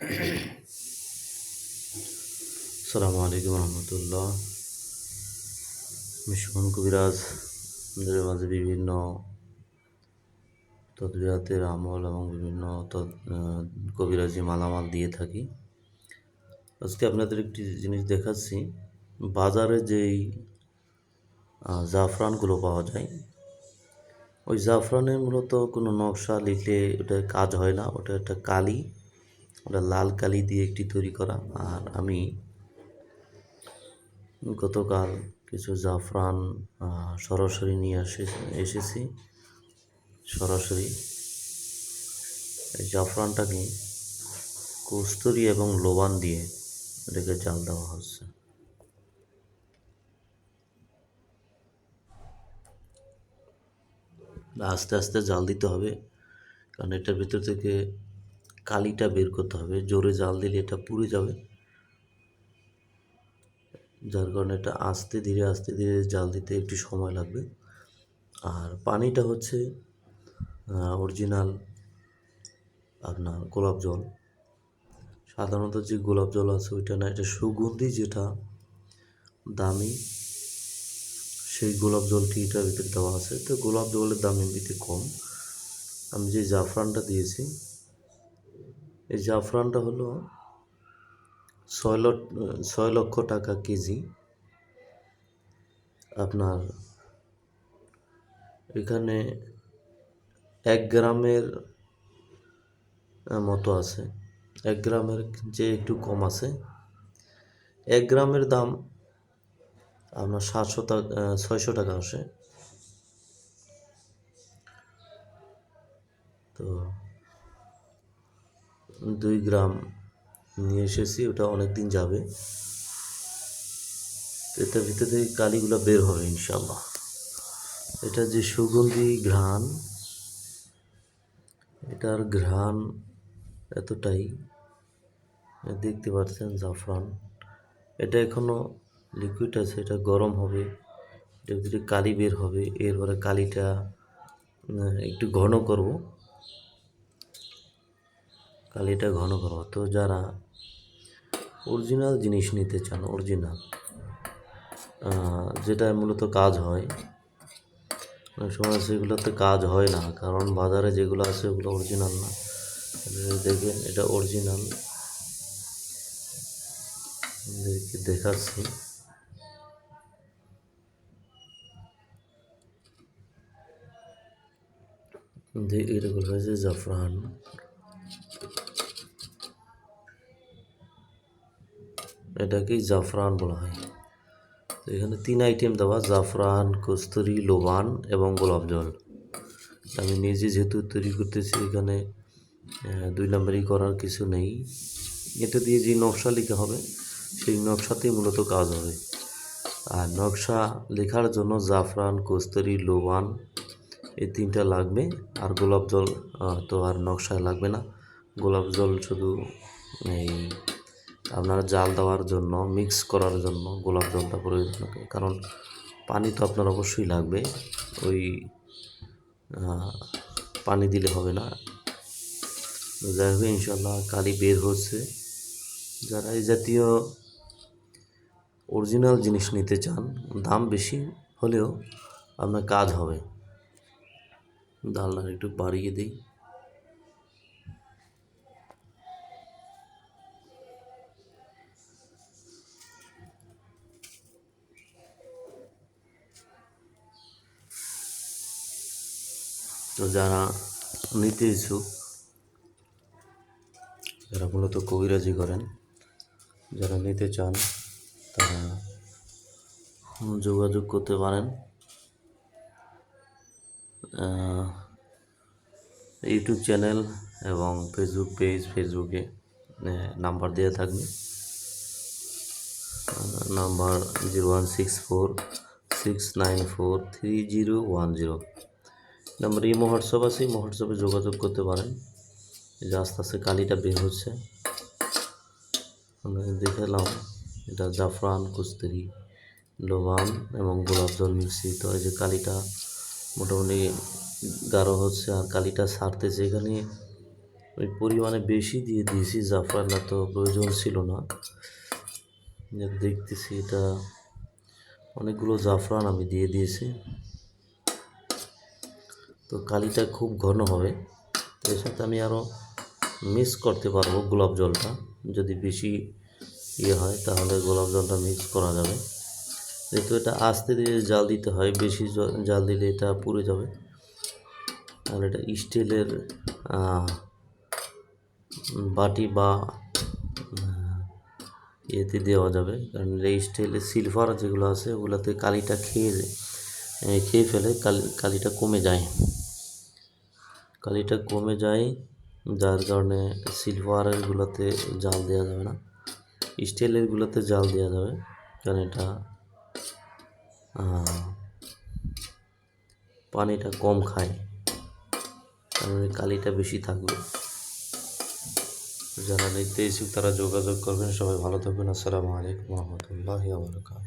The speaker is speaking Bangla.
আসসালামু আলাইকুম রহমতুল্লাহ। আমি সুমন কবিরাজ আপনাদের মাঝে বিভিন্ন তদবিরাতের আমল এবং বিভিন্ন কবিরাজি মালামাল দিয়ে থাকি। আজকে আপনাদের একটি জিনিস দেখাচ্ছি। বাজারে যেই জাফরানগুলো পাওয়া যায়, ওই জাফরানের মূলত কোনো নকশা লিখলে ওটা কাজ হয় না। ওটা একটা কালি, ওটা লাল কালি দিয়ে একটি তৈরি করা। আর আমি গতকাল কিছু জাফরান সরাসরি নিয়ে এসেছি। সরাসরি এই জাফরানটাকে কস্তুরি এবং লোবান দিয়ে এটাকে জাল দেওয়া হচ্ছে। আস্তে আস্তে জাল দিতে হবে, কারণ এটার ভিতর থেকে কালিটা বের করতে হবে। জোরে জাল দিলে এটা পুড়ে যাবে, যার কারণে এটা আস্তে ধীরে জাল দিতে একটু সময় লাগবে। আর পানিটা হচ্ছে অরিজিনাল আপনার গোলাপ জল। সাধারণত যে গোলাপ জল আছে ওইটা না, এটা সুগন্ধি যেটা দামি, সেই গোলাপ জলটি এটার ভিতরে দেওয়া আছে। তো গোলাপ জলের দাম এমনিতে কম। আমি যে জাফরানটা দিয়েছি, এই জাফরানটা হলো 6 লক্ষ টাকা কেজি। আপনার এখানে 1 গ্রামের মতো আছে, 1 গ্রামের যে একটু কম আছে। 1 গ্রামের দাম আপনার 600 টাকা আসে। তো 2 গ্রাম নিয়ে এসেছি, ওটা অনেক দিন যাবে। এটার ভিতর থেকে কালিগুলো বের হবে ইনশাল্লাহ। এটা যে সুগন্ধি ঘ্রাণ, এটার ঘ্রাণ এতটাই, দেখতে পাচ্ছেন জাফরান। এটা এখনো লিকুইড আছে, এটা গরম হবে, এটার ভিতরে কালি বের হবে। এরপরে কালিটা একটু ঘন করব, কালিটা ঘন করব। তো যারা অরিজিনাল জিনিস নিতে চান, অরিজিনাল যেটা মূলত কাজ হয়, অনেক সময় সেগুলোতে কাজ হয় না, কারণ বাজারে যেগুলো আছে ওগুলো অরিজিনাল না। দেখেন এটা অরিজিনাল, দেখাচ্ছি। এরকম হয়েছে জাফরান। এটাকেই জাফরান বলা হয়। তো এখানে 3 আইটেম দেওয়া: জাফরান, কস্তুরি, লোবান এবং গোলাপ জল। আমি নিজে যেহেতু তৈরি করতেছি, এখানে 2 নম্বরই করার কিছু নেই। এটা দিয়ে যে নকশা লেখা হবে, সেই নকশাতেই মূলত কাজ হবে। আর নকশা লেখার জন্য জাফরান, কস্তুরি, লোবান এই 3টা লাগবে। আর গোলাপ জল তো আর নকশায় লাগবে না। গোলাপ জল শুধু এই আপনার জাল দেওয়ার জন্য, মিক্স করার জন্য গোলাপ জলটা প্রয়োজন হবে, কারণ পানি তো আপনার অবশ্যই লাগবে। ওই পানি দিলে হবে না। যাই হোক, ইনশাল্লাহ কালি বের হচ্ছে। যারা এই জাতীয় অরিজিনাল জিনিস নিতে চান, দাম বেশি হলেও আপনার কাজ হবে। ডালটা একটু বাড়িয়ে দিই। তো যারা নিতে ইচ্ছুক, যারা মূলত কবিরাজি করেন, যারা নিতে চান, তারা যোগাযোগ করতে পারেন। ইউটিউব চ্যানেল এবং ফেসবুক পেজ, ফেসবুকে নাম্বার দেওয়া থাকবে। Number 016469431010 number. ইমো হোয়াটসঅ্যাপ আছে, ইমো হোয়াটসঅ্যাপে যোগাযোগ করতে পারেন। এই যে আস্তে আস্তে কালিটা বের হচ্ছে, আমরা দেখালাম। এটা জাফরান, কস্তুরি, লোবান এবং গোলাপ জল মিশ্রিত। এই যে কালিটা মোটামুটি গাঢ় হচ্ছে আর কালিটা ছাড়তেছে। এখানে ওই পরিমাণে বেশি দিয়ে দিয়েছি, জাফরান তো প্রয়োজন ছিল না। দেখতেছি এটা অনেকগুলো জাফরান আমি দিয়ে দিয়েছি। তো কালিটা খুব ঘন হবে, এর সাথে আমি আরও মিক্স করতে পারবো গোলাপ জলটা। যদি বেশি হয় তাহলে গোলাপ জলটা মিক্স করা যাবে। যেহেতু এটা আস্তে দিয়ে জাল দিতে হয়, বেশি জাল দিলে এটা পুড়ে যাবে। তাহলে এটা স্টিলের বাটি বা ইয়েতে দেওয়া যাবে, কারণ এই স্টিলের সিলভার যেগুলো আছে ওগুলোতে কালিটা খেয়ে ফেলে, কালিটা কমে যায়। কালিটা কমে যায়, যার কারণে সিলভারেরগুলোতে জাল দেওয়া যাবে না, স্টিলেরগুলোতে জাল দেওয়া যাবে, কারণ এটা পানিটা কম খায়, কারণ কালিটা বেশি থাকবে। যারা নিতে ইচ্ছুক তারা যোগাযোগ করবেন। সবাই ভালো থাকবেন। আসসালামু আলাইকুম রহমতুল্লাহি ওয়া বারাকাতুহু।